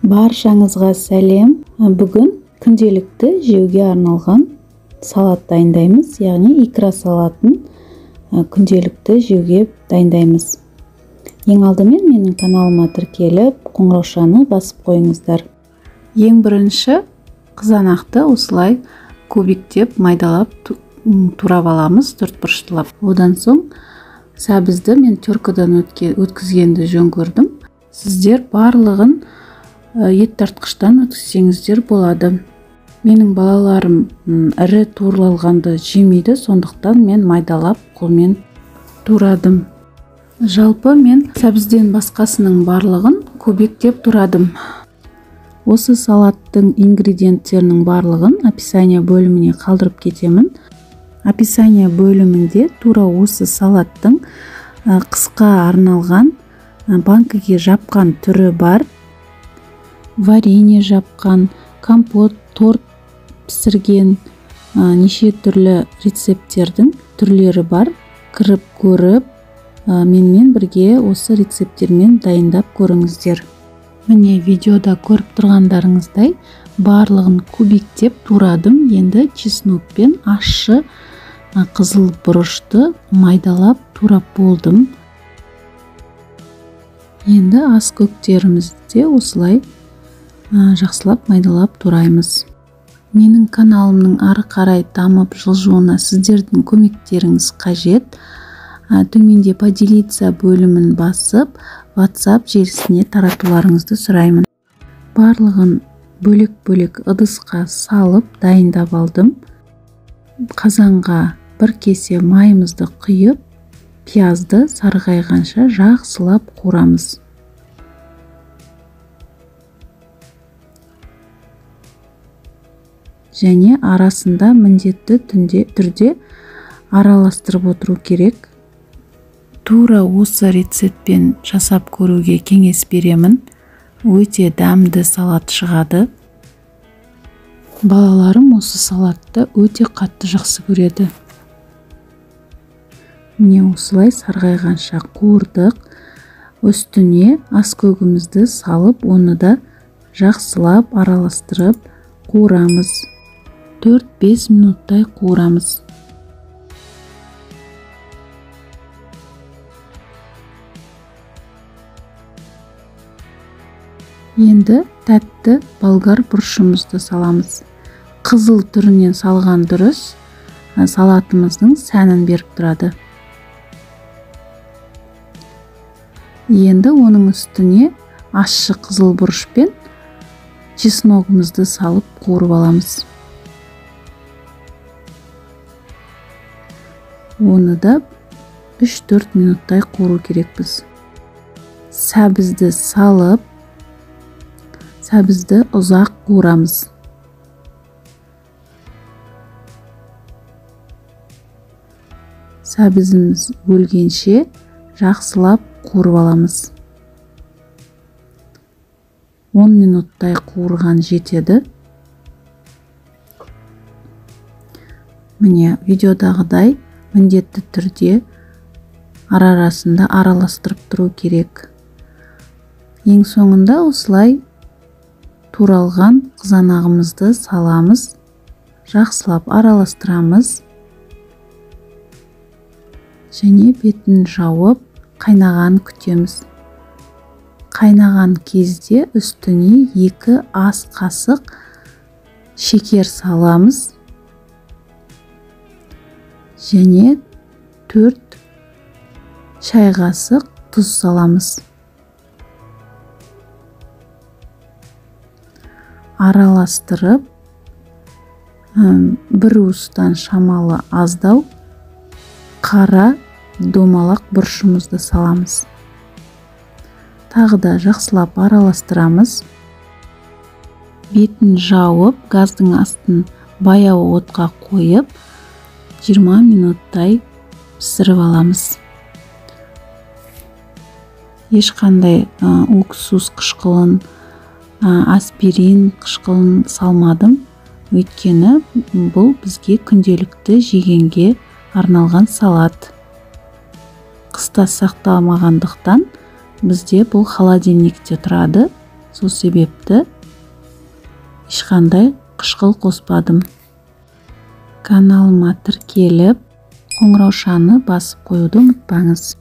Баршаңызға сәлем. Бүгін күнделікті жеуге арналған салат дайындаймыз, яғни икра салатын күнделікті жеуге дайындаймыз. Ең алдымен менің каналыма тіркеліп, қоңыраушаны басып қойыңыздар. Ең бірінші қызанақты осылай кубиктеп майдалап турап аламыз, төртбұрыштылап. Одан соң сәбізді мен теркадан өткізгенді жөн көрдім. Сіздер барлығын ет тартқыштан өткізсеңіздер болады. Менің балаларым ірі туырлалғанды жемейді, сондықтан мен майдалап қолмен турадым. Жалпы мен сәбізден басқасының барлығын кубиктеп турадым. Осы салаттың ингредиенттерінің барлығын описание бөліміне қалдырып кетемін. Описание бөлімінде тура осы салаттың қысқа арналған банкіге жапқан түрі бар. Варенье жапқан, компот, торт пісірген, неше түрлі рецепттердің түрлері бар. Кіріп көріп, менімен бірге осы рецепттермен дайындап көріңіздер. Міне видеода көріп тұрғандарыңыздай барлығын кубиктеп турадым. Енді чеснокпен ащы қызыл бұрышты майдалап турап болдым. Енді ас көктерімізде осылай жақсылап майдалап тураймыз. Менің каналымның ары қарай дамып жылжуына сіздердің көмектеріңіз қажет. Төменде поделиться бөлімін басып, WhatsApp желісіне таратуларыңызды сұраймын. Барлығын бөлек-бөлек ыдысқа салып дайындап алдым. Қазанға бір кесе майымызды құйып, пиязды сарғайғанша жақсылап қуырамыз. Және арасында міндетті түрде араластырып отыру керек. Тура осы рецептпен жасап көруге кеңес беремін. Өте дәмді салат шығады. Балаларым осы салатты өте қатты жақсы көреді. Міне осылай сарғайғанша қуырдық. Үстіне ас көгімізді салып, оны да жақсылап араластырып қуырамыз. 4-5 минуттай қуырамыз. Енді тәтті болгар бұрышымызды саламыз. Қызыл түрінен салған дұрыс, салатымыздың сәнін беріп тұрады. Енді оның үстіне ащы қызыл бұрышпен чесногымызды салып қуырып аламыз. Оны да 3-4 минуттай қуыру керекпіз. Сәбізді салып, сәбізді ұзақ қуырамыз. Сәбізіміз өлгенше жақсылап қуырып аламыз. 10 минуттай қуырған жетеді. Міне видеодағыдай міндетті түрде арасында араластырып тұру керек. Ең соңында осылай туралған қызанағымызды саламыз, жақсылап араластырамыз. Және бетін жауып, қайнаған күтеміз. Қайнаған кезде үстіне 2 ас қасық шекер саламыз. Және 4 шай қасық тұз саламыз. Араластырып, бір уыстан шамалы аздау қара домалақ бұрышымызды саламыз. Тағы да жақсылап араластырамыз. Бетін жауып, газдың астын баяу отқа қойып, 20 минуттай пісіріп аламыз. Ешқандай уксус қышқылын, аспирин қышқылын салмадым. Өйткені бұл бізге күнделікті жегенге арналған салат. Қыста сақталмағандықтан бізде бұл холодильникте тұрады. Сол себепті ешқандай қышқыл қоспадым. Каналыма тіркеліп, қоңыраушаны басып қоюды ұмытпаңыз.